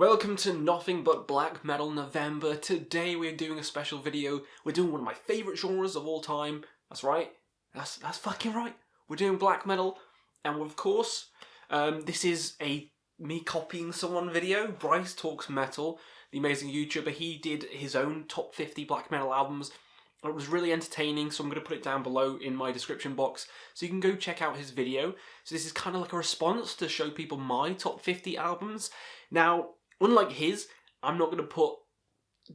Welcome to Nothing But Black Metal November. Today we're doing a special video. We're doing one of my favourite genres of all time. That's right. That's fucking right. We're doing black metal. And of course, this is a me copying someone video. Bryce Talks Metal, the amazing YouTuber. He did his own top 50 black metal albums. It was really entertaining, so I'm going to put it down below in my description box so you can go check out his video. So this is kind of like a response to show people my top 50 albums. Now, unlike his, I'm not going to put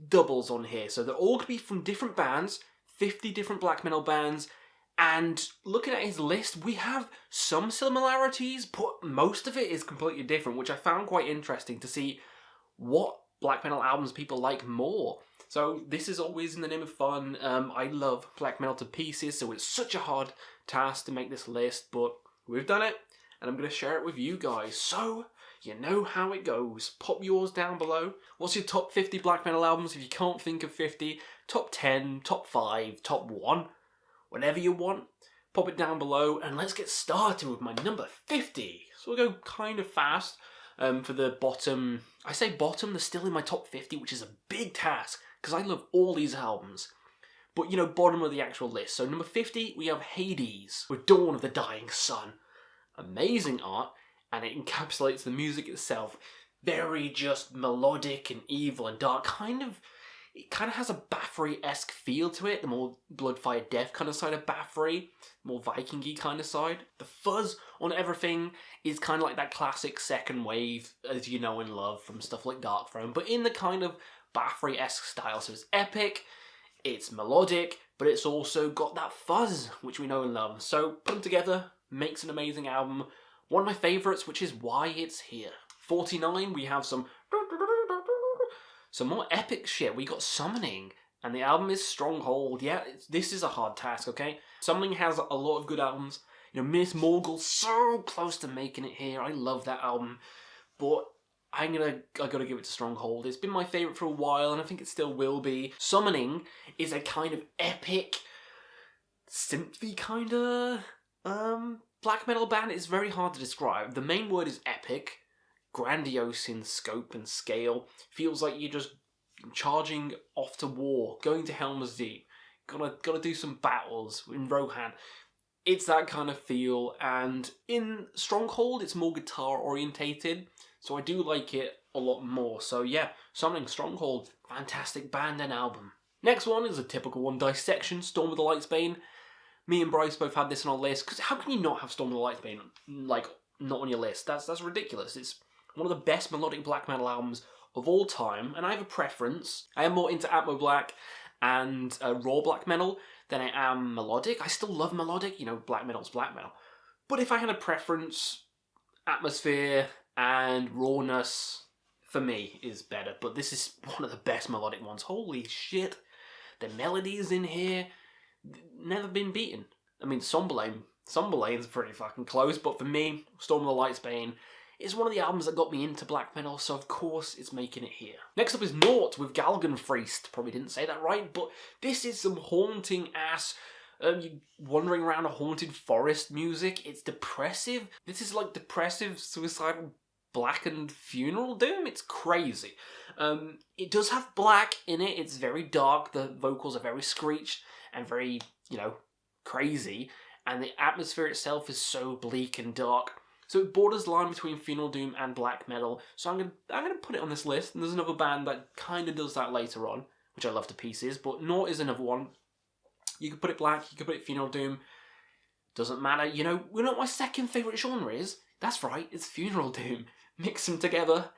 doubles on here. So they're all going to be from different bands, 50 different black metal bands. And looking at his list, we have some similarities, but most of it is completely different, which I found quite interesting to see what black metal albums people like more. So this is always in the name of fun. I love black metal to pieces, so it's such a hard task to make this list, but we've done it, and I'm going to share it with you guys. So you know how it goes. Pop yours down below. What's your top 50 black metal albums if you can't think of 50? Top 10, top 5, top 1, whatever you want. Pop it down below, and let's get started with my number 50. So we'll go kind of fast. For the bottom, I say bottom, they're still in my top 50, which is a big task, because I love all these albums. But, you know, bottom of the actual list. So number 50, we have Hades, with Dawn of the Dying Sun. Amazing art, and it encapsulates the music itself. Very just melodic and evil and dark. It kind of has a Bathory-esque feel to it. The more Blood, Fire, Death kind of side of Bathory. More Viking-y kind of side. The fuzz on everything is kind of like that classic second wave, as you know and love from stuff like Darkthrone, but in the kind of Bathory-esque style. So it's epic, it's melodic, but it's also got that fuzz, which we know and love. So put them together, makes an amazing album. One of my favourites, which is why it's here. 49, we have some more epic shit. We got Summoning, and the album is Stronghold. Yeah, this is a hard task, okay? Summoning has a lot of good albums. You know, Miss Morgul, so close to making it here. I love that album, but I gotta give it to Stronghold. It's been my favourite for a while, and I think it still will be. Summoning is a kind of epic, synthy kind of black metal band. It's very hard to describe. The main word is epic. Grandiose in scope and scale. Feels like you're just charging off to war, going to Helm's Deep. Gotta do some battles in Rohan. It's that kind of feel, and in Stronghold it's more guitar orientated, so I do like it a lot more. So yeah, Summoning, Stronghold, fantastic band and album. Next one is a typical one, Dissection, Storm of the Lightsbane. Me and Bryce both had this on our list, because how can you not have Storm of the Lightsbane, like, not on your list? That's ridiculous. It's one of the best melodic black metal albums of all time, and I have a preference. I am more into Atmo Black and raw black metal than I am melodic. I still love melodic, you know, black metal's black metal. But if I had a preference, atmosphere and rawness, for me, is better. But this is one of the best melodic ones. Holy shit. The melodies in here, never been beaten. I mean, Somberlane's pretty fucking close, but for me, Storm of the Lightsbane is one of the albums that got me into black metal, so of course it's making it here. Next up is Naught with Galgenfriest. Probably didn't say that right, but this is some haunting ass, you wandering around a haunted forest music. It's depressive. This is like depressive, suicidal, blackened funeral doom. It's crazy. It does have black in it. It's very dark. The vocals are very screeched and very, you know, crazy. And the atmosphere itself is so bleak and dark. So it borders the line between funeral doom and black metal. So I'm gonna put it on this list. And there's another band that kind of does that later on, which I love to pieces. But Naught is another one. You could put it black. You could put it funeral doom. Doesn't matter. You know what my second favourite genre is? That's right. It's funeral doom. Mix them together.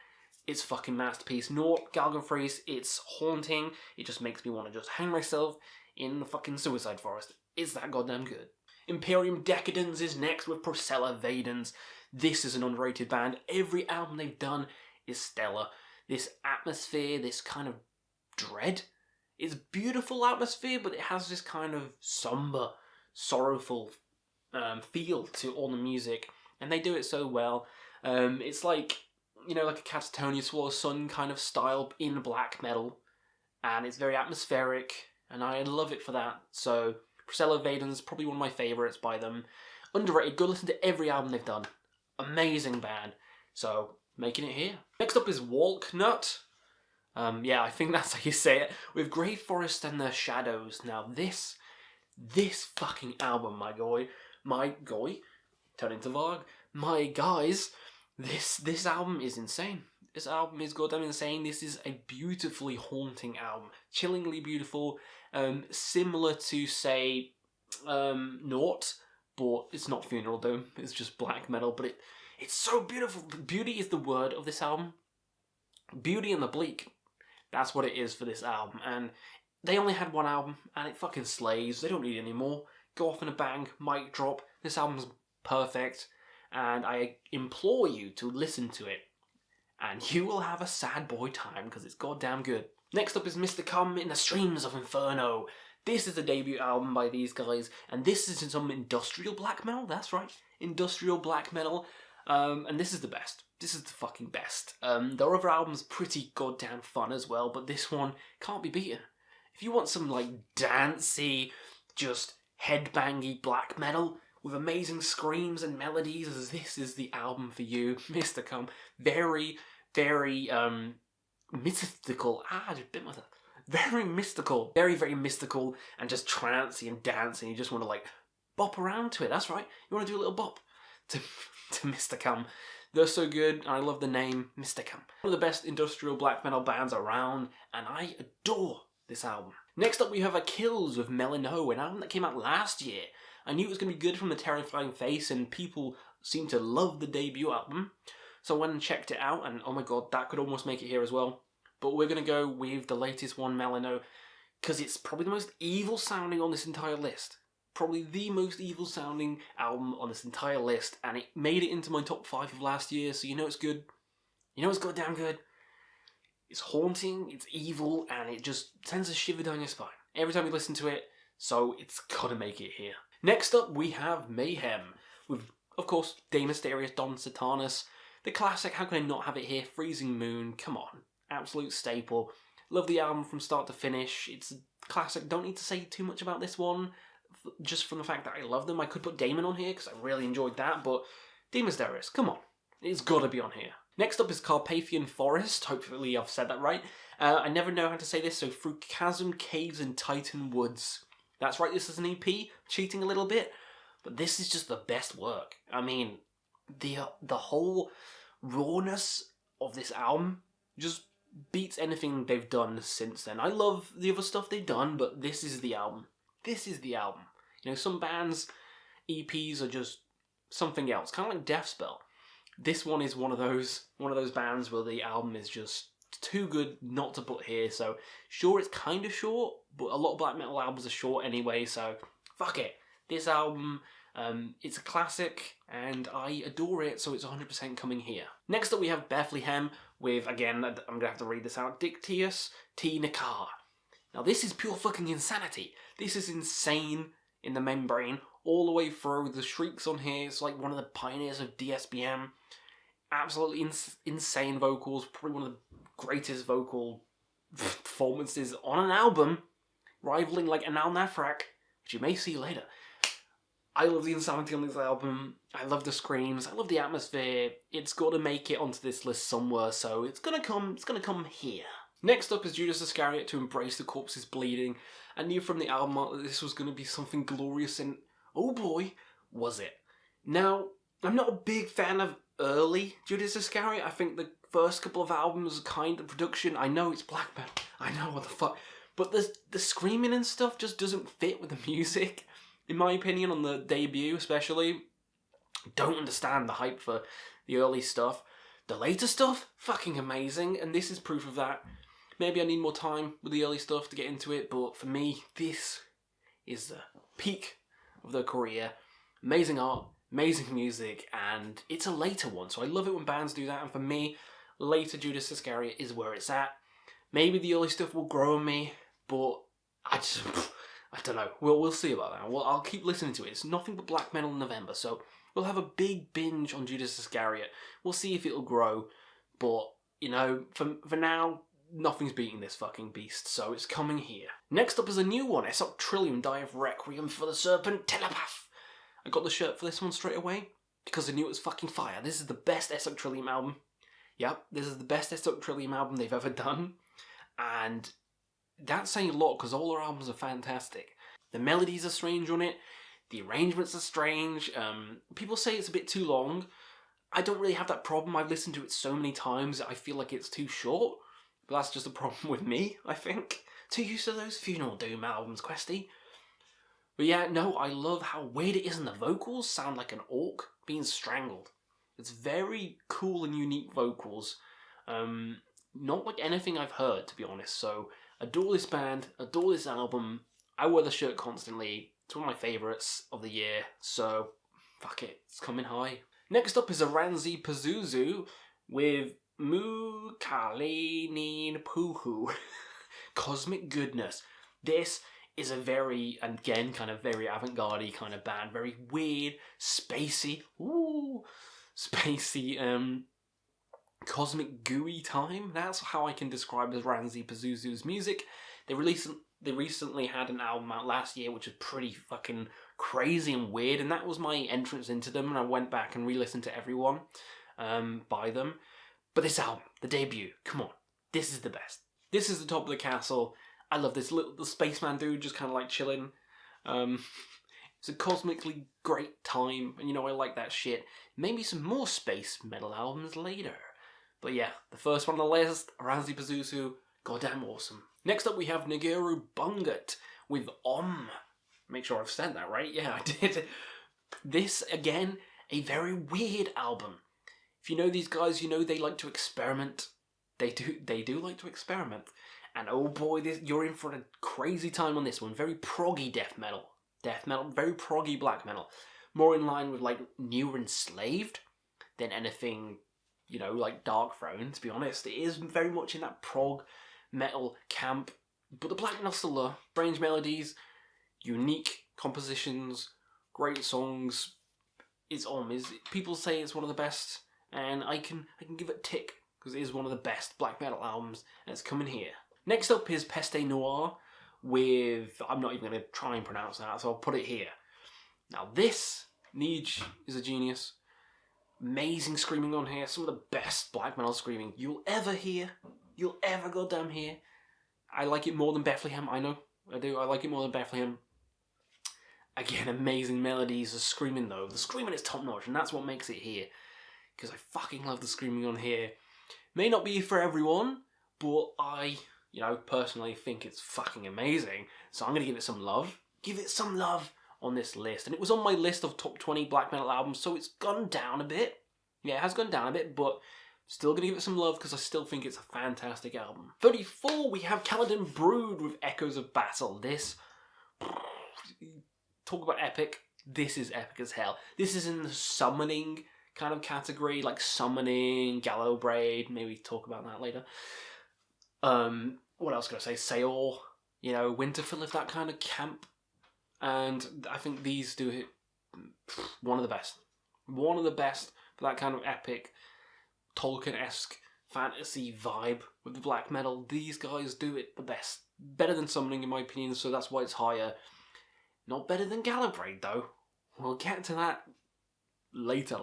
It's fucking masterpiece. Naught, Galgenfriest. It's haunting. It just makes me want to just hang myself in the fucking suicide forest. It's that goddamn good. Imperium Decadence is next with Procella Vadens. This is an underrated band. Every album they've done is stellar. This atmosphere, this kind of dread. It's beautiful atmosphere, but it has this kind of somber, sorrowful feel to all the music. And they do it so well. It's like, you know, like a Catatonia Swallow Sun kind of style in black metal. And it's very atmospheric, and I love it for that. So Procella Vadens, probably one of my favourites by them. Underrated, go listen to every album they've done. Amazing band. So making it here. Next up is Walknut. Yeah, I think that's how you say it. With Grey Forest and their shadows. Now this fucking album, my guys, this album is insane. This album is goddamn insane. This is a beautifully haunting album. Chillingly beautiful. Similar to, say, Naught, but it's not Funeral Doom. It's just black metal, but it's so beautiful. Beauty is the word of this album. Beauty and the bleak. That's what it is for this album. And they only had one album, and it fucking slays. They don't need any more. Go off in a bang, mic drop. This album's perfect, and I implore you to listen to it. And you will have a sad boy time, because it's goddamn good. Next up is Mr. Come in the Streams of Inferno. This is the debut album by these guys, and this is some industrial black metal, that's right. Industrial black metal, and this is the best. This is the fucking best. Their other album's pretty goddamn fun as well, but this one can't be beaten. If you want some, like, dancey, just headbangy black metal with amazing screams and melodies, this is the album for you, Mr. Come. Very, very, mystical. Just bit myself. Very mystical. Very, very mystical and just trancey and dancing. You just want to, like, bop around to it. That's right. You want to do a little bop to Mr. Come. They're so good, and I love the name Mr. Come. One of the best industrial black metal bands around, and I adore this album. Next up we have Kills with Melano, an album that came out last year. I knew it was going to be good from the Terrifying Face, and people seem to love the debut album. So I went and checked it out, and oh my god, that could almost make it here as well. But we're going to go with the latest one, Melano, because it's probably the most evil sounding on this entire list. Probably the most evil sounding album on this entire list, and it made it into my top 5 of last year, so you know it's good. You know it's goddamn good. It's haunting, it's evil, and it just sends a shiver down your spine every time you listen to it, so it's gotta make it here. Next up, we have Mayhem, with, of course, De Mysterious Don Satanus. The classic, how can I not have it here? Freezing Moon, come on. Absolute staple. Love the album from start to finish. It's a classic, don't need to say too much about this one. Just from the fact that I love them. I could put Damon on here because I really enjoyed that, but De Mysterious, come on. It's got to be on here. Next up is Carpathian Forest. Hopefully I've said that right. I never know how to say this, so Through Chasm, Caves and Titan Woods. That's right, this is an EP. Cheating a little bit, but this is just the best work. I mean, the whole rawness of this album just beats anything they've done since then. I love the other stuff they've done, but this is the album. This is the album. You know, some bands' EPs are just something else, kind of like Deathspell. This one is one of those bands where the album is just too good not to put here. So sure, it's kind of short, but a lot of black metal albums are short anyway. So fuck it. This album, it's a classic, and I adore it. So it's 100% coming here. Next up, we have Bethlehem with, again, I'm gonna have to read this out, Dictius T. Nakar. Now this is pure fucking insanity. This is insane in the membrane all the way through. The shrieks on here, it's like one of the pioneers of DSBM. Absolutely insane vocals, probably one of the greatest vocal performances on an album, rivaling like Anaal nathrakh, which you may see later. I love the insanity on this album. I love the screams. I love the atmosphere. It's got to make it onto this list somewhere, so it's gonna come here. Next up is Judas Iscariot to Embrace the Corpse's Bleeding. I knew from the album art that this was going to be something glorious, and oh boy, was it. Now, I'm not a big fan of early Judas Iscariot. I think the first couple of albums, kind of production, I know it's black metal, I know what the fuck, but the screaming and stuff just doesn't fit with the music, in my opinion, on the debut especially. Don't understand the hype for the early stuff. The later stuff, fucking amazing, and this is proof of that. Maybe I need more time with the early stuff to get into it, but for me, this is the peak of their career. Amazing art, amazing music, and it's a later one, so I love it when bands do that, and for me, later Judas Iscariot is where it's at. Maybe the early stuff will grow on me, but I don't know. We'll see about that. Well, I'll keep listening to it. It's nothing but black metal in November, so we'll have a big binge on Judas Iscariot. We'll see if it'll grow, but, you know, for now, nothing's beating this fucking beast, so it's coming here. Next up is a new one, Esok Trillium Die of Requiem for the Serpent Telepath. I got the shirt for this one straight away, because I knew it was fucking fire. This is the best Esok Trillium album. Yep, this is the best Destruct Trillium album they've ever done, and that's saying a lot because all their albums are fantastic. The melodies are strange on it, the arrangements are strange, people say it's a bit too long. I don't really have that problem. I've listened to it so many times I feel like it's too short, but that's just a problem with me, I think. Too used to those Funeral Doom albums, Questy. But yeah, no, I love how weird it is, and the vocals sound like an orc being strangled. It's very cool and unique vocals. Not like anything I've heard, to be honest. So, adore this band, adore this album. I wear the shirt constantly. It's one of my favourites of the year. So, fuck it, it's coming high. Next up is Aranzi Pazuzu with Mu Kalinin Puhu. Cosmic Goodness. This is a very, again, kind of very avant-garde kind of band. Very weird, spacey, cosmic gooey time. That's how I can describe Aranzi Pazuzu's music. They recently had an album out last year which was pretty fucking crazy and weird, and that was my entrance into them, and I went back and re-listened to everyone by them. But this album, the debut, come on, this is the best. This is the top of the castle. I love this little spaceman dude just kind of like chilling. It's a cosmically great time, and I like that shit. Maybe some more space metal albums later. But yeah, the first one on the list, Aranzi Pazuzu, goddamn awesome. Next up we have Naguru Bungut with Make sure I've said that right. Yeah, I did. This, again, a very weird album. If you know these guys, you know they like to experiment. They do like to experiment. And oh boy, you're in for a crazy time on this one. Very proggy death metal, very proggy black metal. More in line with like newer Enslaved than anything, like Dark Throne, to be honest. It is very much in that prog metal camp. But the black metal still there. Strange melodies, unique compositions, great songs. People say it's one of the best, and I can give it a tick because it is one of the best black metal albums, and it's coming here. Next up is Peste Noire with, I'm not even going to try and pronounce that, so I'll put it here. Now this, Neej is a genius. Amazing screaming on here, some of the best black metal screaming you'll ever hear. You'll ever goddamn hear. I like it more than Bethlehem, I know. I do, I like it more than Bethlehem. Again, amazing melodies, the screaming though. The screaming is top notch, and that's what makes it here. Because I fucking love the screaming on here. May not be for everyone, but I, personally think it's fucking amazing. So I'm going to give it some love. Give it some love on this list. And it was on my list of top 20 black metal albums, so it's gone down a bit. Yeah, it has gone down a bit, but still going to give it some love because I still think it's a fantastic album. 34, we have Kaladin Brood with Echoes of Battle. This, talk about epic. This is epic as hell. This is in the summoning kind of category, like summoning, Gallowbraid. Maybe talk about that later. What else can I say? Seor, Winterfell, if that kind of camp. And I think these do it one of the best. One of the best for that kind of epic, Tolkien-esque fantasy vibe with the black metal. These guys do it the best. Better than Summoning, in my opinion, so that's why it's higher. Not better than Gallowbraid, though. We'll get to that later.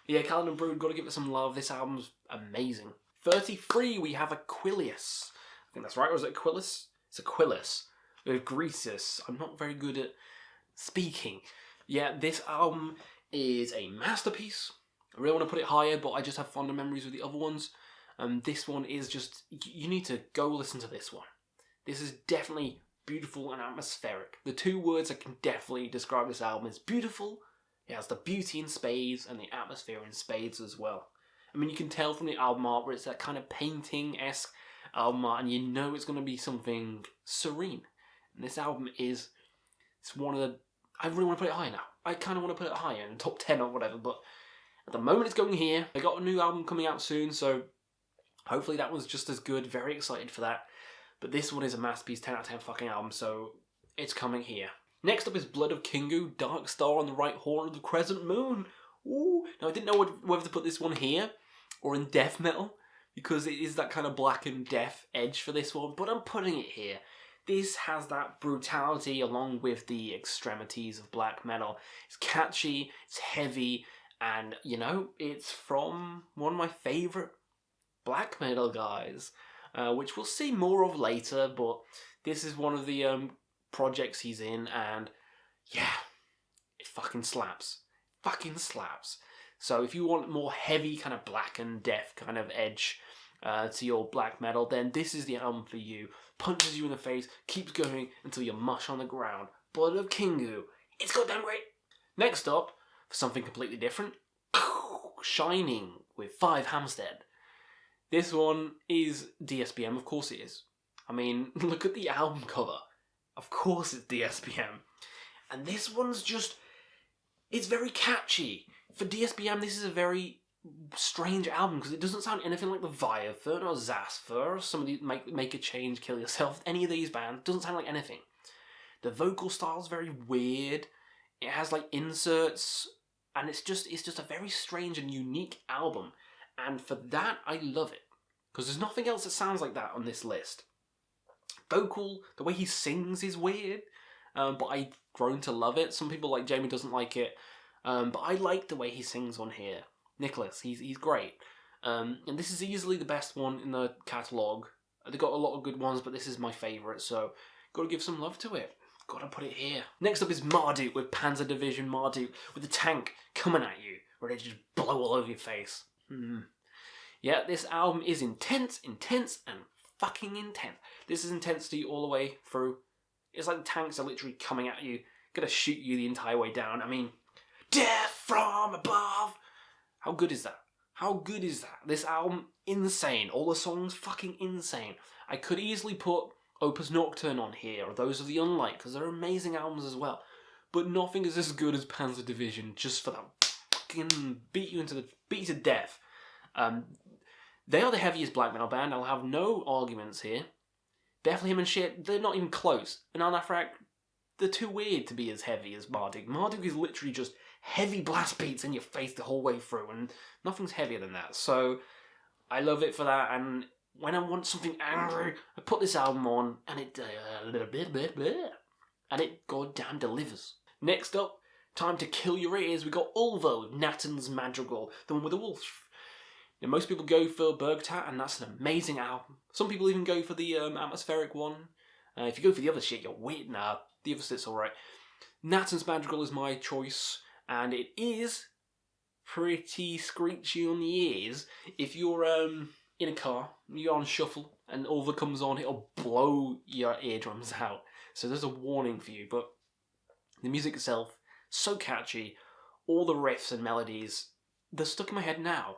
Yeah, Kaladin Brood, gotta give it some love. This album's amazing. 33, we have Aquilius. I think that's right, or is it Aquilus? It's Aquilus. With Greasus. I'm not very good at speaking. Yeah, this album is a masterpiece. I really want to put it higher, but I just have fonder memories with the other ones. This one is just, you need to go listen to this one. This is definitely beautiful and atmospheric. The two words I can definitely describe this album is beautiful. It has the beauty in spades and the atmosphere in spades as well. I mean, you can tell from the album art where it's that kind of painting-esque album art, and you know it's going to be something serene. And this album is, it's one of the, I really want to put it higher now. I kind of want to put it higher in the top 10 or whatever, but at the moment it's going here. They got a new album coming out soon, so hopefully that one's just as good. Very excited for that. But this one is a masterpiece, 10 out of 10 fucking album, so it's coming here. Next up is Blood of Kingu, Dark Star on the Right Horn of the Crescent Moon. Ooh. Now I didn't know whether to put this one here or in death metal, because it is that kind of black and death edge for this one, but I'm putting it here. This has that brutality along with the extremities of black metal. It's catchy, it's heavy, and, it's from one of my favourite black metal guys, which we'll see more of later, but this is one of the projects he's in, and yeah, it fucking slaps. Fucking slaps. So if you want more heavy kind of black and death kind of edge to your black metal, then this is the album for you. Punches you in the face, keeps going until you mush on the ground. Blood of Kingu. It's goddamn great. Next up, for something completely different, Shining with 5 Hampstead. This one is DSBM, of course it is. I mean, look at the album cover. Of course it's DSBM. And this one's just, it's very catchy. For DSBM, this is a very strange album because it doesn't sound anything like Leviathan or Zasfer or somebody make a change, kill yourself. Any of these bands doesn't sound like anything. The vocal style's very weird. It has like inserts, and it's just a very strange and unique album. And for that, I love it because there's nothing else that sounds like that on this list. Vocal, the way he sings is weird, but I've grown to love it. Some people like Jamie doesn't like it, but I like the way he sings on here. Nicholas, he's great. And this is easily the best one in the catalogue. They've got a lot of good ones, but this is my favourite, so got to give some love to it. Got to put it here. Next up is Marduk with Panzer Division Marduk with the tank coming at you, ready to just blow all over your face. Yeah, this album is intense, and fucking intense. This is intensity all the way through. It's like the tanks are literally coming at you, gonna shoot you the entire way down. I mean, death from above. How good is that? How good is that? This album, insane. All the songs, fucking insane. I could easily put Opus Nocturne on here, or Those of the Unlight, because they're amazing albums as well. But nothing is as good as Panzer Division, just for that fucking beat you to death. They are the heaviest black metal band. I'll have no arguments here. Bethlehem and shit, they're not even close. And nathrakh, they're too weird to be as heavy as Marduk. Marduk is literally just heavy blast beats in your face the whole way through, and nothing's heavier than that. So I love it for that, and when I want something angry, I put this album on, and it goddamn delivers. Next up, time to kill your ears. We got Ulvo with Nathan's Madrigal, the one with the wolf. Now, most people go for Bergtat, and that's an amazing album. Some people even go for the atmospheric one. If you go for the other shit, you're weird. Nah, the other shit's alright. Nathan's Madrigal is my choice, and it is pretty screechy on the ears. If you're in a car, you're on shuffle, and Ulva comes on, it'll blow your eardrums out. So there's a warning for you, but the music itself, so catchy. All the riffs and melodies, they're stuck in my head now.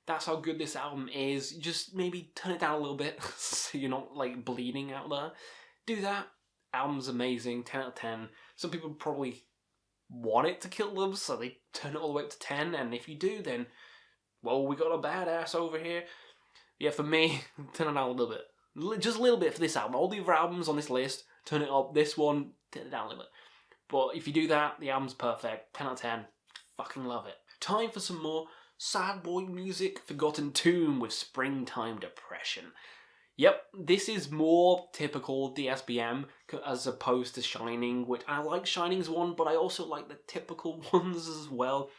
That's how good this album is. Just maybe turn it down a little bit so you're not like bleeding out there. Do that. Album's amazing, 10 out of 10. Some people probably want it to kill them, so they turn it all the way up to 10, and if you do, then, well, we got a badass over here. Yeah, for me, turn it down a little bit. Just a little bit for this album. All the other albums on this list, turn it up. This one, turn it down a little bit. But if you do that, the album's perfect. 10 out of 10. Fucking love it. Time for some more sad boy music. Forgotten Tomb with Springtime Depression. Yep, this is more typical DSBM as opposed to Shining, which I like Shining's one, but I also like the typical ones as well.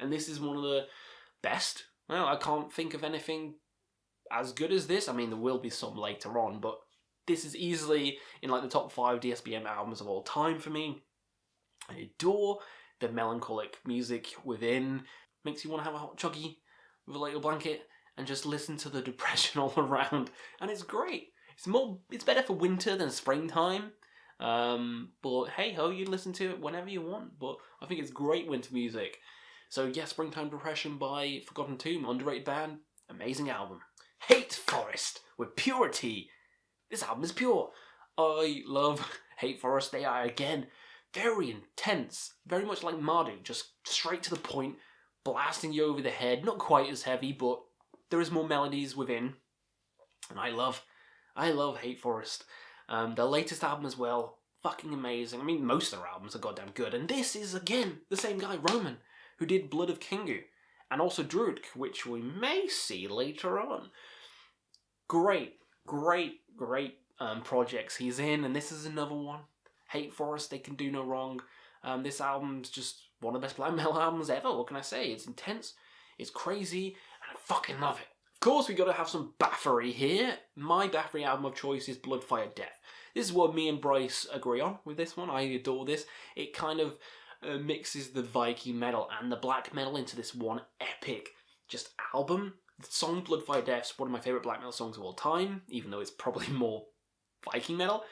And this is one of the best. Well, I can't think of anything as good as this. I mean, there will be some later on, but this is easily in like the top 5 DSBM albums of all time for me. I adore the melancholic music within. Makes you want to have a hot chuggy with a little blanket and just listen to the depression all around. And it's great. It's better for winter than springtime. But hey ho, you listen to it whenever you want. But I think it's great winter music. So yeah, Springtime Depression by Forgotten Tomb, underrated band, amazing album. Hate Forest with Purity. This album is pure. I love Hate Forest. They are, again, very intense. Very much like Marduk, just straight to the point, blasting you over the head. Not quite as heavy, but there is more melodies within. And I love Hate Forest. Their latest album as well, fucking amazing. I mean, most of their albums are goddamn good. And this is, again, the same guy, Roman, who did Blood of Kingu. And also Drudkh, which we may see later on. Great projects he's in. And this is another one. Hate Forest, They Can Do No Wrong. This album's just one of the best black metal albums ever. What can I say? It's intense, it's crazy, and I fucking love it. Of course, we got to have some Bathory here. My Bathory album of choice is Blood, Fire, Death. This is what me and Bryce agree on with this one. I adore this. It kind of mixes the Viking metal and the black metal into this one epic just album. The song Blood, Fire, Death is one of my favourite black metal songs of all time, even though it's probably more Viking metal.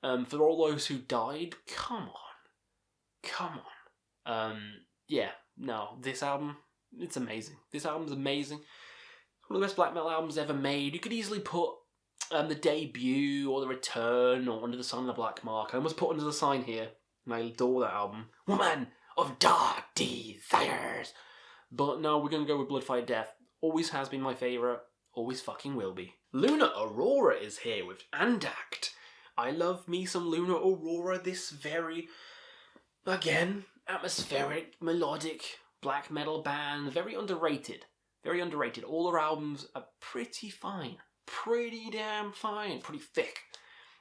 For all those who died, come on. Yeah, no, this album, it's amazing. This album's amazing. It's one of the best black metal albums ever made. You could easily put the debut or the return or Under the Sun and the Black Mark. I almost put Under the Sign here, and I adore that album. Woman of Dark Desires. But no, we're going to go with Blood, Fire, Death. Always has been my favourite. Always fucking will be. Lunar Aurora is here with Andact. I love me some Lunar Aurora. This very, again, atmospheric, melodic black metal band. Very underrated. Very underrated. All their albums are pretty fine. Pretty damn fine. Pretty thick.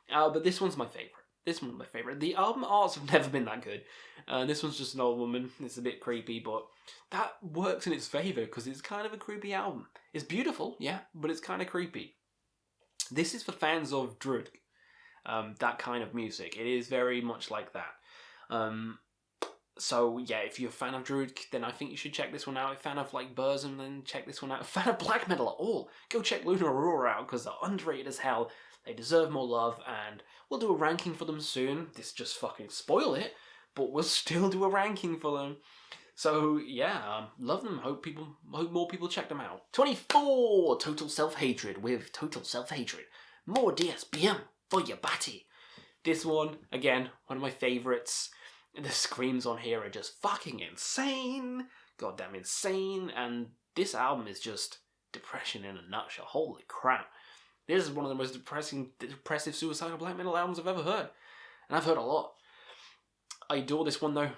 But this one's my favourite. This one's my favourite. The album arts have never been that good. This one's just an old woman. It's a bit creepy, but that works in its favour because it's kind of a creepy album. It's beautiful, yeah, but it's kind of creepy. This is for fans of Drudkh. That kind of music. It is very much like that. So yeah, if you're a fan of Drudkh, then I think you should check this one out. If you're a fan of like Burzum, then check this one out. If you're a fan of black metal at all, go check Lunar Aurora out because they're underrated as hell. They deserve more love, and we'll do a ranking for them soon. This just fucking spoil it, but we'll still do a ranking for them. So yeah, love them. Hope more people check them out. 24, Total Self-Hatred with Total Self-Hatred. More DSBM for your batty. This one, again, one of my favourites. The screams on here are just fucking insane. Goddamn insane. And this album is just depression in a nutshell. Holy crap. This is one of the most depressive suicidal black metal albums I've ever heard. And I've heard a lot. I adore this one though.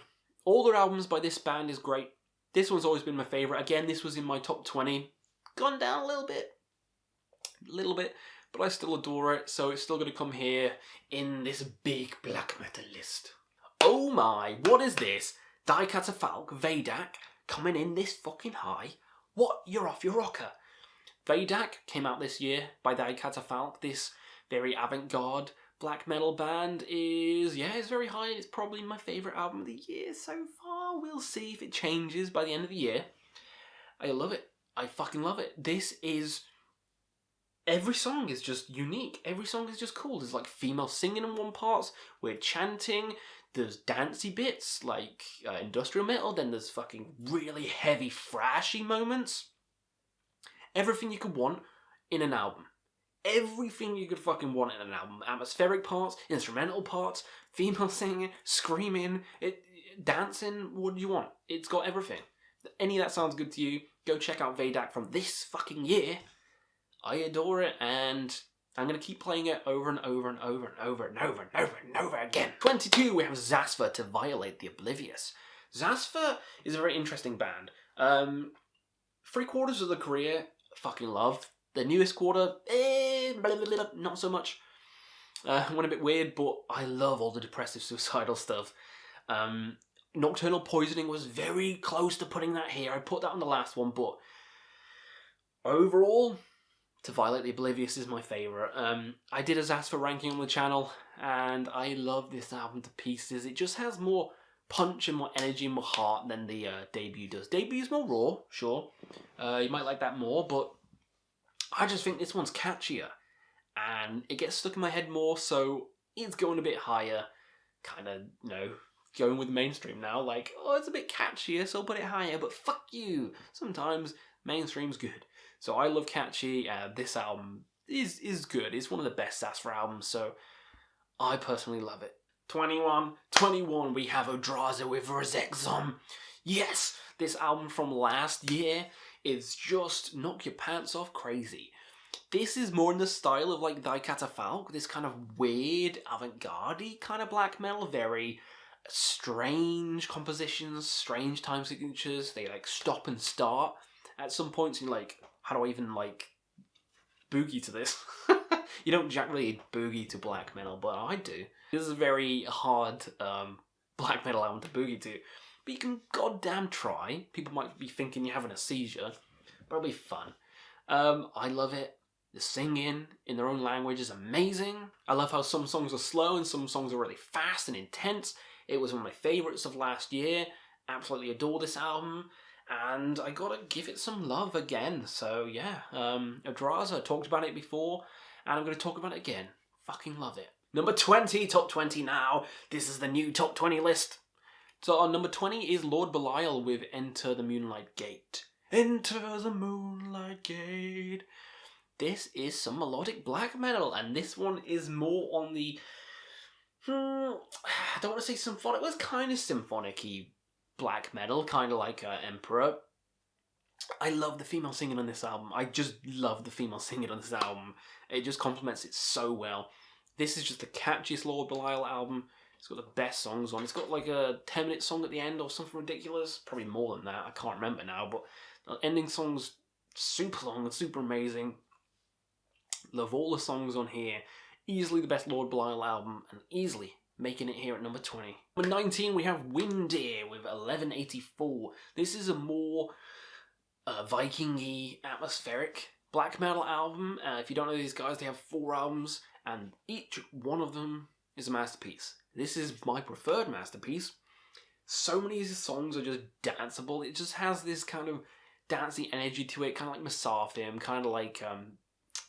All their albums by this band is great. This one's always been my favourite. Again, this was in my top 20. Gone down a little bit. But I still adore it. So it's still going to come here in this big black metal list. Oh my, what is this? Die Catafalque, Vadak, coming in this fucking high. What? You're off your rocker. Vadak came out this year by Die Catafalque. This very avant-garde black metal band is very high. It's probably my favourite album of the year so far. We'll see if it changes by the end of the year. I love it. I fucking love it. Every song is just unique. Every song is just cool. There's like female singing in one part. We're chanting. There's dancey bits like industrial metal. Then there's fucking really heavy thrashy moments. Everything you could want in an album. Everything you could fucking want in an album. Atmospheric parts, instrumental parts, female singing, screaming, dancing. What do you want? It's got everything. If any of that sounds good to you, go check out Vadak from this fucking year. I adore it, and I'm going to keep playing it over and over and over and over and over and over and over again. 22, we have Zasfa to Violate the Oblivious. Zasfa is a very interesting band. 3/4 of the career, fucking love. The newest quarter, not so much. Went a bit weird, but I love all the depressive suicidal stuff. Nocturnal Poisoning was very close to putting that here. I put that on the last one, but overall, To Violate the Oblivious is my favourite. I did a Zasfa ranking on the channel, and I love this album to pieces. It just has more punch and more energy and more heart than the debut does. Debut is more raw, sure. You might like that more, but I just think this one's catchier. And it gets stuck in my head more, so it's going a bit higher. Kind of, going with the mainstream now. Like, oh, it's a bit catchier, so I'll put it higher, but fuck you. Sometimes mainstream's good. So I love catchy. This album is good. It's one of the best Zasfa albums, so I personally love it. 21, we have Odraza with Rezexom. Yes, this album from last year is just knock your pants off crazy. This is more in the style of like Die Catafalque, this kind of weird avant-garde-y kind of black metal, very strange compositions, strange time signatures. They like stop and start at some points, and you're like, how do I even like boogie to this? You don't generally boogie to black metal, but I do. This is a very hard black metal album to boogie to, but you can goddamn try. People might be thinking you're having a seizure, but it'll be fun. I love it. The singing in their own language is amazing. I love how some songs are slow and some songs are really fast and intense. It was one of my favourites of last year. Absolutely adore this album. And I gotta give it some love again. So yeah, Adraza, I talked about it before, and I'm gonna talk about it again. Fucking love it. Number 20, top 20 now. This is the new top 20 list. So on number 20 is Lord Belial with Enter the Moonlight Gate. Enter the Moonlight Gate. This is some melodic black metal, and this one is more on the... I don't want to say symphonic. It was kind of symphonic-y black metal, kind of like Emperor. I love the female singing on this album. I just love the female singing on this album. It just complements it so well. This is just the catchiest Lord Belial album. It's got the best songs on. It's got like a 10-minute song at the end or something ridiculous. Probably more than that. I can't remember now, but the ending song's super long and super amazing. Love all the songs on here. Easily the best Lord Belial album, and easily making it here at number 20. Number 19, we have Windir with 1184. This is a more Viking-y, atmospheric black metal album. If you don't know these guys, they have 4 albums, and each one of them is a masterpiece. This is my preferred masterpiece. So many of these songs are just danceable. It just has this kind of dancey energy to it, kind of like Masafdim, kind of like...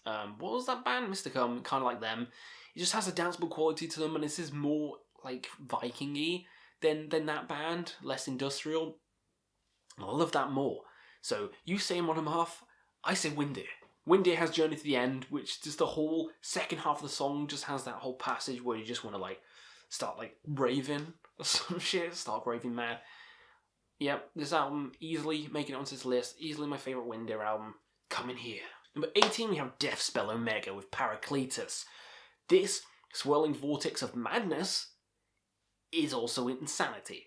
what was that band? Mysticum, kind of like them. It just has a danceable quality to them, and this is more like Viking-y than that band, less industrial. I love that more. So you say Modern Half, I say Windir. Windir has Journey to the End, which just the whole second half of the song just has that whole passage where you just want to like start like raving or some shit, start raving mad. Yep, this album easily making it onto this list, easily my favourite Windir album. Coming here. Number 18, we have Deathspell Omega with Paracletus. This swirling vortex of madness is also insanity.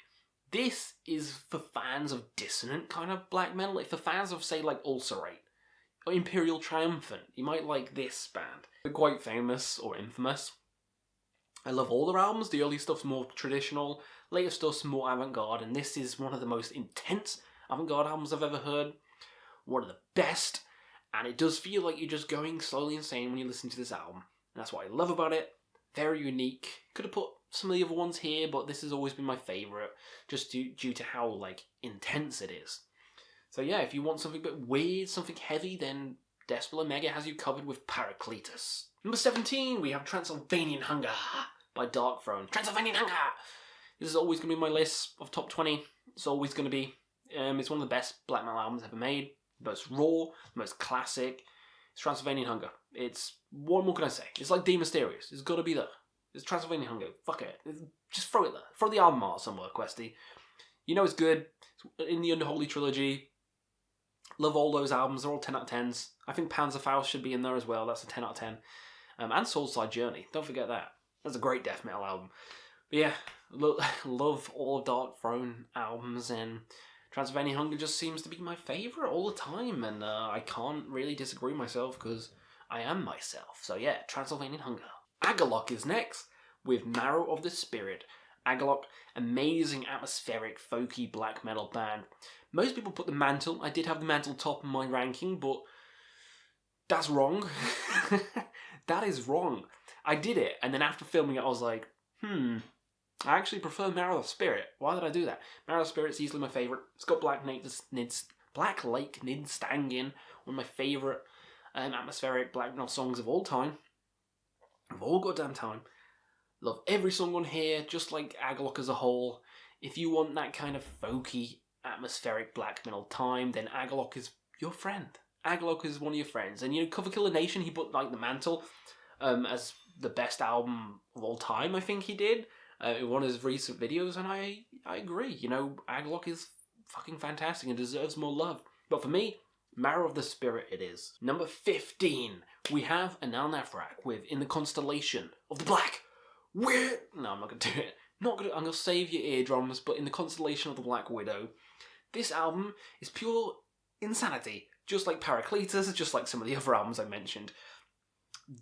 This is for fans of dissonant kind of black metal. If for fans of, say, like Ulcerate or Imperial Triumphant, you might like this band. They're quite famous or infamous. I love all their albums. The early stuff's more traditional, later stuff's more avant-garde, and this is one of the most intense avant-garde albums I've ever heard. One of the best. And it does feel like you're just going slowly insane when you listen to this album. And that's what I love about it. Very unique. Could have put some of the other ones here, but this has always been my favourite, just due to how like intense it is. So yeah, if you want something a bit weird, something heavy, then Deathspell Omega has you covered with Paracletus. Number 17, we have Transylvanian Hunger by Darkthrone. Transylvanian Hunger! This is always going to be my list of top 20. It's always going to be. It's one of the best black metal albums ever made. The most raw, the most classic. It's Transylvanian Hunger. It's, what more can I say? It's like D Mysterious. It's got to be there. It's Transylvanian Hunger. Fuck it. Just throw it there. Throw the album art somewhere, Questy. You know it's good. It's in the Underholy trilogy. Love all those albums. They're all 10 out of 10s. I think Panzerfaust should be in there as well. That's a 10 out of 10. And Soulside Journey. Don't forget that. That's a great death metal album. But yeah, love all of Darkthrone albums, and Transylvanian Hunger just seems to be my favourite all the time, and I can't really disagree myself because I am myself. So yeah, Transylvanian Hunger. Agalloch is next with Marrow of the Spirit. Agalloch, amazing atmospheric folky black metal band. Most people put the Mantle. I did have the Mantle top in my ranking, but that's wrong. That is wrong. I did it, and then after filming it I was like, I actually prefer Marrow of the Spirit. Why did I do that? Marrow of the Spirit is easily my favourite. It's got Black Lake Nidstangin, one of my favourite atmospheric black metal songs of all time. Of all goddamn time. Love every song on here, just like Agalloch as a whole. If you want that kind of folky, atmospheric black metal time, then Agalloch is your friend. Agalloch is one of your friends. And you know, Cover Killer Nation, he put like the Mantle as the best album of all time, I think he did. In one of his recent videos, and I agree. You know, Agalloch is fucking fantastic and deserves more love. But for me, Marrow of the Spirit it is. Number 15, we have Anaal nathrakh with In the Constellation of the Black Widow. No, I'm not going to do it. I'm going to save your eardrums, but In the Constellation of the Black Widow. This album is pure insanity. Just like Paracletus, just like some of the other albums I mentioned.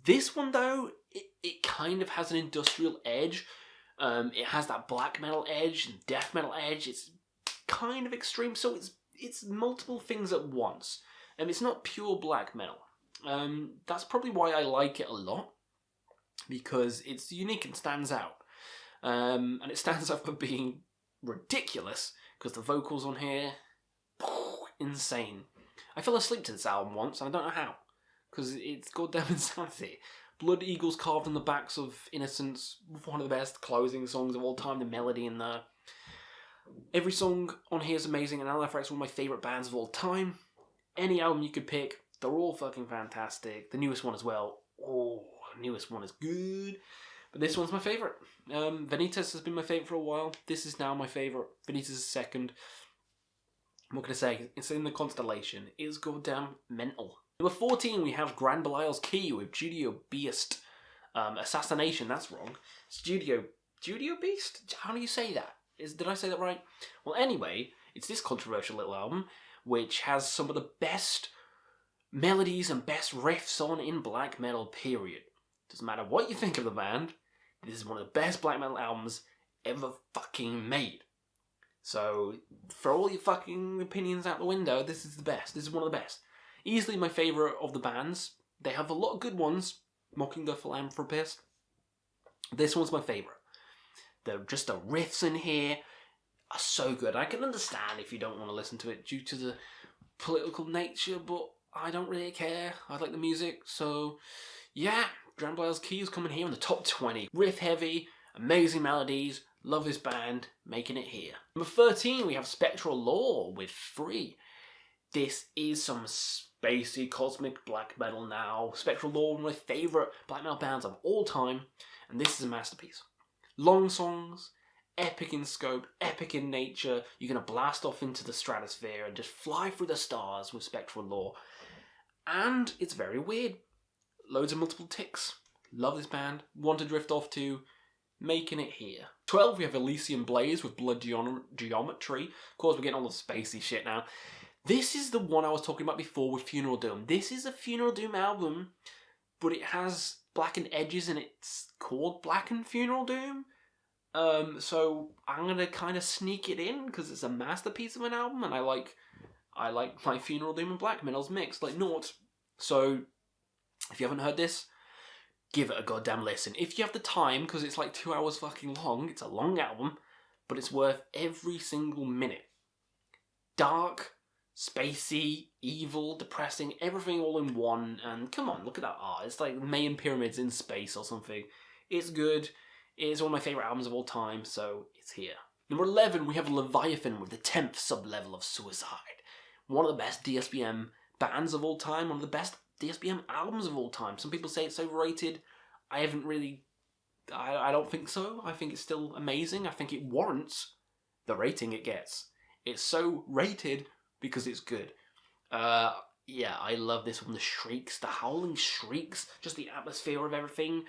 This one, though, it kind of has an industrial edge. It has that black metal edge and death metal edge. It's kind of extreme, so it's multiple things at once. And it's not pure black metal. That's probably why I like it a lot, because it's unique and stands out. And it stands out for being ridiculous, because the vocals on here, insane. I fell asleep to this album once, and I don't know how, because it's goddamn insanity. Blood eagles carved on the backs of innocents, one of the best closing songs of all time, the melody in there. Every song on here is amazing, and Nathrakh's one of my favourite bands of all time. Any album you could pick, they're all fucking fantastic. The newest one as well. Oh, the newest one is good. But this one's my favourite. Vanitas has been my favourite for a while. This is now my favourite. Vanitas is second. What can I say? It's in the constellation. It's goddamn mental. Number 14, we have Grand Belial's Key with judeobeast. Assassination, that's wrong. It's judeobeast? How do you say that? Did I say that right? Well, anyway, it's this controversial little album, which has some of the best melodies and best riffs on in black metal, period. Doesn't matter what you think of the band, this is one of the best black metal albums ever fucking made. So, throw all your fucking opinions out the window, this is the best. This is one of the best. Easily my favourite of the bands. They have a lot of good ones. Mocking the Philanthropist. This one's my favourite. The riffs in here are so good. I can understand if you don't want to listen to it due to the political nature, but I don't really care. I like the music, so yeah. Grand Belial's Key is coming here in the top 20. Riff heavy, amazing melodies, love this band, making it here. Number 13, we have Spectral Law with Free. This is some spacey cosmic black metal now. Spectral Law, one of my favourite black metal bands of all time, and this is a masterpiece. Long songs, epic in scope, epic in nature. You're going to blast off into the stratosphere and just fly through the stars with Spectral Law. And it's very weird. Loads of multiple ticks. Love this band. Want to drift off to. Making it here. 12, we have Elysian Blaze with Blood Geometry. Of course, we're getting all the spacey shit now. This is the one I was talking about before with Funeral Doom. This is a Funeral Doom album, but it has blackened edges and it's called Blackened Funeral Doom. So I'm going to kind of sneak it in because it's a masterpiece of an album, and I like my Funeral Doom and black metal's mixed like naught. So if you haven't heard this, give it a goddamn listen. If you have the time, because it's like 2 hours fucking long, it's a long album, but it's worth every single minute. Dark, spacey, evil, depressing, everything all in one, and come on, look at that art. It's like Mayan pyramids in space or something. It's good. It's one of my favourite albums of all time, so it's here. Number 11, we have Leviathan with the 10th sub-level of Suicide. One of the best DSBM bands of all time, one of the best DSBM albums of all time. Some people say it's overrated. I don't think so. I think it's still amazing. I think it warrants the rating it gets. It's so rated because it's good. Yeah, I love this one. The shrieks, the howling shrieks, just the atmosphere of everything.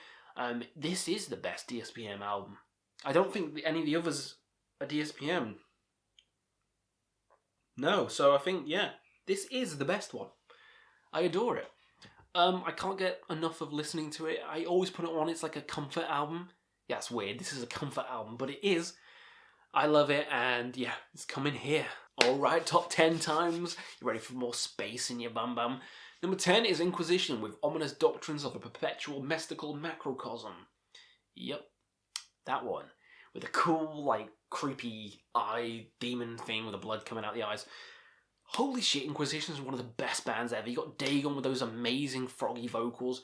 This is the best DSBM album. I don't think any of the others are DSBM. No, so I think, yeah, this is the best one. I adore it. I can't get enough of listening to it. I always put it on. It's like a comfort album. Yeah, it's weird. This is a comfort album, but it is. I love it, and yeah, it's coming here. Alright, top 10 times. You ready for more space in your bum bum? Number 10 is Inquistion with ominous doctrines of a perpetual mystical macrocosm. Yep, that one. With a cool, like, creepy eye demon thing with the blood coming out the eyes. Holy shit, Inquisition is one of the best bands ever. You got Dagon with those amazing froggy vocals.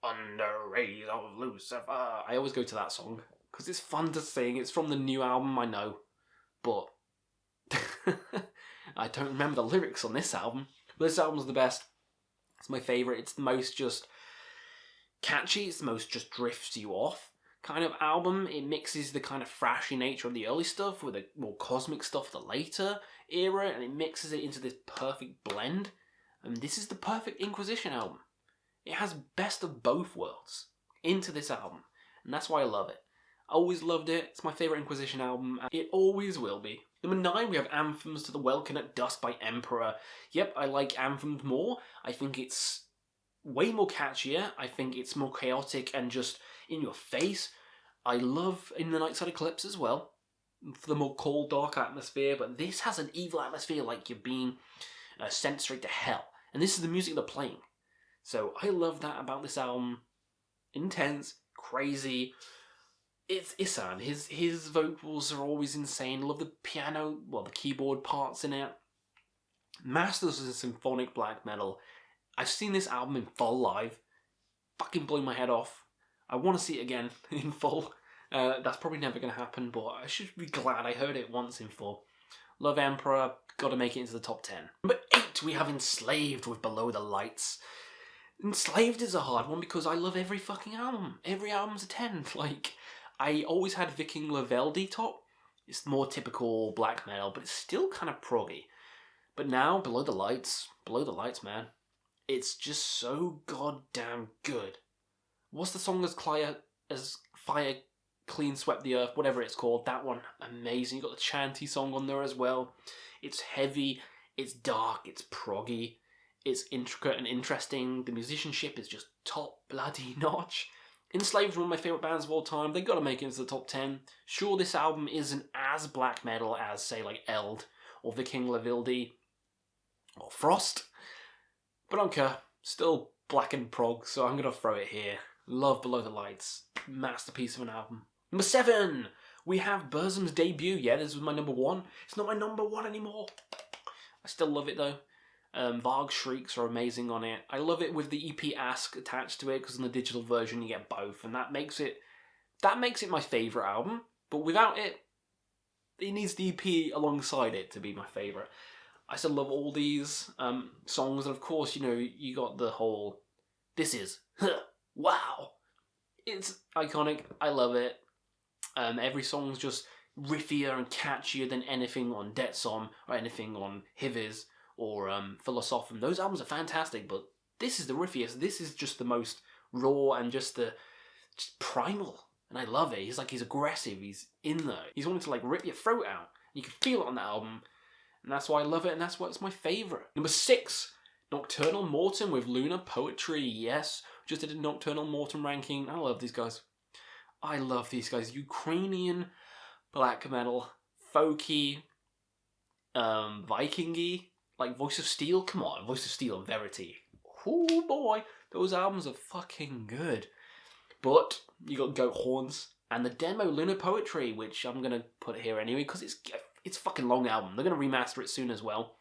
Under rays of Lucifer. I always go to that song because it's fun to sing. It's from the new album, I know. But I don't remember the lyrics on this album. But this album's the best. It's my favourite. It's the most just catchy. It's the most just drifts you off kind of album. It mixes the kind of thrashy nature of the early stuff with the more cosmic stuff the later era, and it mixes it into this perfect blend. And this is the perfect Inquisition album. It has best of both worlds into this album, and that's why I love it. I always loved it. It's my favourite Inquisition album, and it always will be. Number 9, we have Anthems to the Welkin at Dusk by Emperor. Yep, I like Anthems more. I think it's way more catchier. I think it's more chaotic and just in your face. I love In the Nightside Eclipse as well, for the more cold, dark atmosphere, but this has an evil atmosphere like you're being sent straight to hell. And this is the music they're playing. So I love that about this album. Intense, crazy. It's Ihsan. His vocals are always insane. Love the piano, well, the keyboard parts in it. Masters of symphonic black metal. I've seen this album in full live. Fucking blew my head off. I want to see it again in full. That's probably never going to happen, but I should be glad I heard it once in full. Love Emperor, got to make it into the top 10. Number 8, we have Enslaved with Below the Lights. Enslaved is a hard one because I love every fucking album. Every album's a 10. Like, I always had Viking Laveldi top. It's more typical black metal, but it's still kind of proggy. But now, Below the Lights, man. It's just so goddamn good. What's the song as Fire Clean Swept the Earth, whatever it's called, that one, amazing. You got the chanty song on there as well. It's heavy, it's dark, it's proggy, it's intricate and interesting. The musicianship is just top bloody notch. Enslaved is one of my favourite bands of all time. They got to make it into the top 10. Sure, this album isn't as black metal as, say, like Eld or Viking Lavildi or Frost, but I don't care. Still black and prog, so I'm going to throw it here. Love Below the Lights. Masterpiece of an album. Number 7, we have Burzum's debut. Yeah, this was my number 1. It's not my number 1 anymore. I still love it though. Varg shrieks are amazing on it. I love it with the EP Ask attached to it because in the digital version you get both, and that makes it my favourite album. But without it, it needs the EP alongside it to be my favourite. I still love all these songs, and of course, you know, you got the whole "this is wow." It's iconic. I love it. Every song's just riffier and catchier than anything on Detsom or anything on Hiviz or Philosophum. Those albums are fantastic, but this is the riffiest. This is just the most raw and just primal. And I love it. He's aggressive. He's in there. He's wanting to like rip your throat out. You can feel it on the album. And that's why I love it, and that's why it's my favourite. Number 6, Nokturnal Mortum with Lunar Poetry. Yes, just did a Nokturnal Mortum ranking. I love these guys. Ukrainian black metal, folky, Vikingy, like Voice of Steel. Come on, Voice of Steel and Verity. Oh boy, those albums are fucking good. But you got Goat Horns and the demo Lunar Poetry, which I'm gonna put here anyway because it's a fucking long album. They're gonna remaster it soon as well,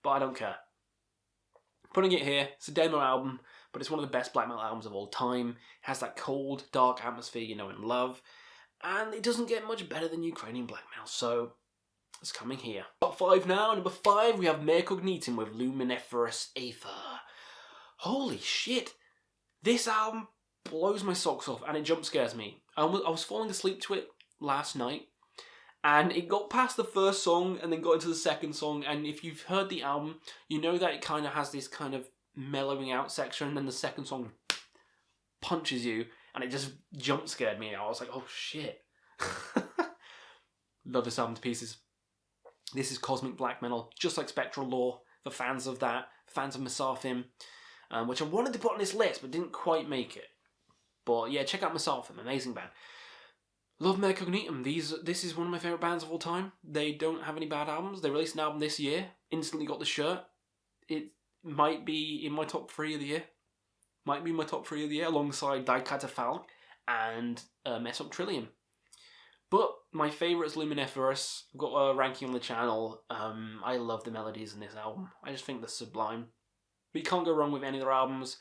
but I don't care. Putting it here, it's a demo album, but it's one of the best black metal albums of all time. It has that cold, dark atmosphere you know and love, and it doesn't get much better than Ukrainian black metal, so it's coming here. Top 5 now. Number 5, we have Mare Cognitum with Luminiferous Aether. Holy shit! This album blows my socks off, and it jump scares me. I was falling asleep to it last night, and it got past the first song and then got into the second song, and if you've heard the album, you know that it kind of has this kind of mellowing out section, and then the second song punches you, and it just jump scared me. I was like, oh shit. Love this album to pieces. This is cosmic black metal, just like Spectral Lore, for fans of that, fans of Masarthim, which I wanted to put on this list, but didn't quite make it. But yeah, check out Masarthim, amazing band. Love Mare Cognitum. This is one of my favourite bands of all time. They don't have any bad albums. They released an album this year. Instantly got the shirt. It might be in my top 3 of the year. Alongside Dicatafalque and Messop Trillium. But my favourite is Luminiferous. I've got a ranking on the channel. I love the melodies in this album. I just think they're sublime. But you can't go wrong with any of their albums.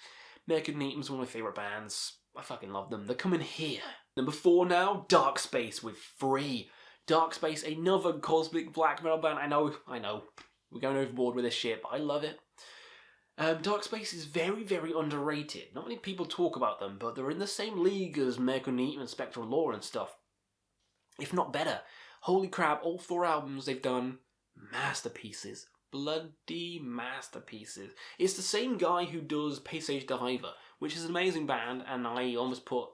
Mare Cognitum is one of my favourite bands. I fucking love them. They're coming here. Number 4 now, Darkspace with Free. Darkspace, another cosmic black metal band. I know. We're going overboard with this shit, but I love it. Darkspace is very, very underrated. Not many people talk about them, but they're in the same league as Mare Cognitum and Spectral Lore and stuff. If not better. Holy crap, all 4 albums they've done, masterpieces. Bloody masterpieces. It's the same guy who does Passage Diver, which is an amazing band, and I almost put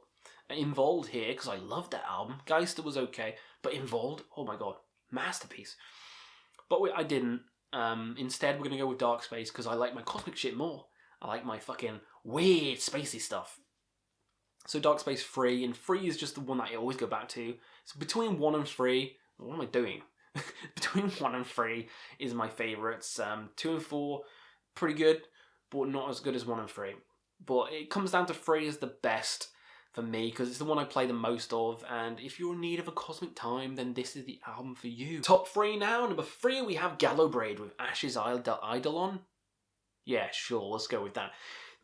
Involved here because I loved that album. Geister was okay, but Involved, oh my god, masterpiece. But I didn't. Instead, we're going to go with Darkspace because I like my cosmic shit more. I like my fucking weird spacey stuff. So Darkspace Free, and Free is just the one that I always go back to. So between 1 and 3, what am I doing? Between 1 and 3 is my favourites. 2 and 4, pretty good. but not as good as 1 and 3. But it comes down to 3 as the best for me, because it's the one I play the most of, and if you're in need of a cosmic time, then this is the album for you. Top 3 now. Number 3, we have Gallowbraid with Ash's Eidolon. Yeah, sure, let's go with that.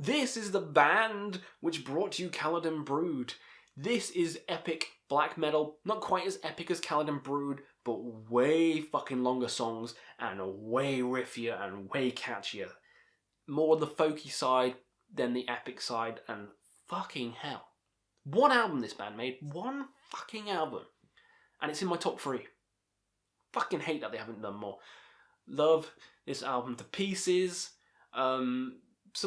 This is the band which brought you Caladan Brood. This is epic black metal, not quite as epic as Caladan Brood, but way fucking longer songs, and way riffier and way catchier. More on the folky side than the epic side, and fucking hell. 1 album this band made. 1 fucking album. And it's in my top 3. Fucking hate that they haven't done more. Love this album to pieces. Some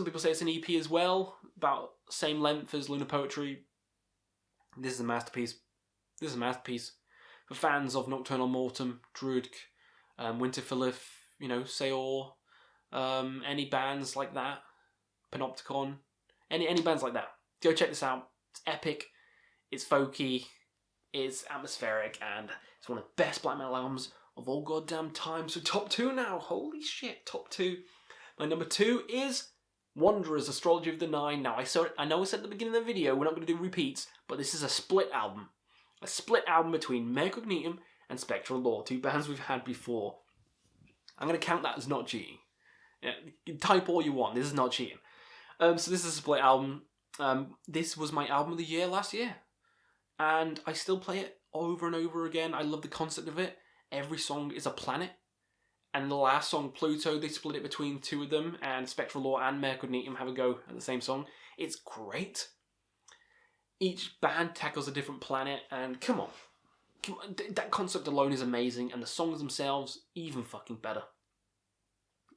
people say it's an EP as well. About same length as Lunar Poetry. This is a masterpiece. This is a masterpiece. For fans of Nocturnal, Mortum, Drudkh, Winterfillif, Seor, any bands like that. Panopticon. Any bands like that. Go check this out. It's epic, it's folky, it's atmospheric, and it's one of the best black metal albums of all goddamn time. So top 2 now, holy shit, top 2. My number 2 is Wanderers, Astrology of the Nine. Now, I know I said at the beginning of the video, we're not going to do repeats, but this is a split album. A split album between Mare Cognitum and Spectral Law, 2 bands we've had before. I'm going to count that as not cheating. Yeah, type all you want, this is not cheating. So this is a split album. This was my album of the year last year, and I still play it over and over again. I love the concept of it. Every song is a planet, and the last song, Pluto, they split it between 2 of them, and Spectral Law and Mare Cognitum have a go at the same song. It's great. Each band tackles a different planet, and come on, that concept alone is amazing, and the songs themselves, even fucking better.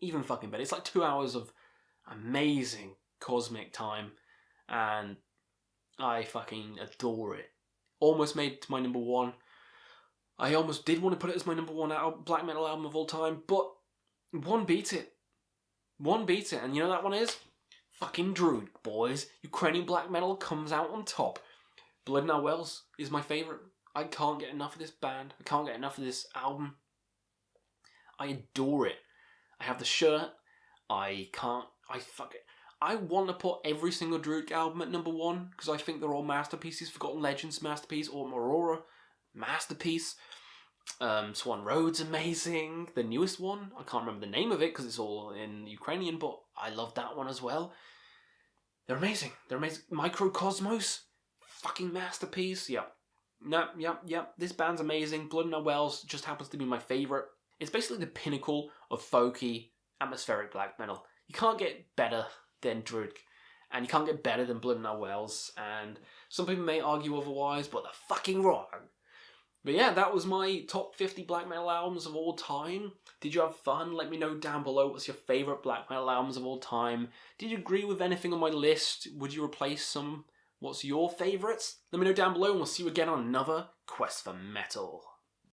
Even fucking better. It's like 2 hours of amazing cosmic time, and I fucking adore it. Almost made it to my number 1. I almost did want to put it as my number 1 black metal album of all time, but 1 beat it. 1 beat it, and you know that one is? Fucking Drudkh, boys. Ukrainian black metal comes out on top. Blood in Our Wells is my favourite. I can't get enough of this band. I can't get enough of this album. I adore it. I have the shirt. I want to put every single Drudkh album at number 1, because I think they're all masterpieces. Forgotten Legends, masterpiece. Autumn Aurora, masterpiece. Swan Road's amazing. The newest one, I can't remember the name of it because it's all in Ukrainian, but I love that one as well. They're amazing. They're amazing. Microcosmos, fucking masterpiece. Yeah. This band's amazing. Blood in Our Wells just happens to be my favourite. It's basically the pinnacle of folky, atmospheric black metal. You can't get better than Drudkh, and you can't get better than Blood in Our Wells, and some people may argue otherwise, but they're fucking wrong. But yeah, that was my top 50 black metal albums of all time. Did you have fun? Let me know down below what's your favourite black metal albums of all time. Did you agree with anything on my list? Would you replace some? What's your favourites? Let me know down below, and we'll see you again on another Quest for Metal.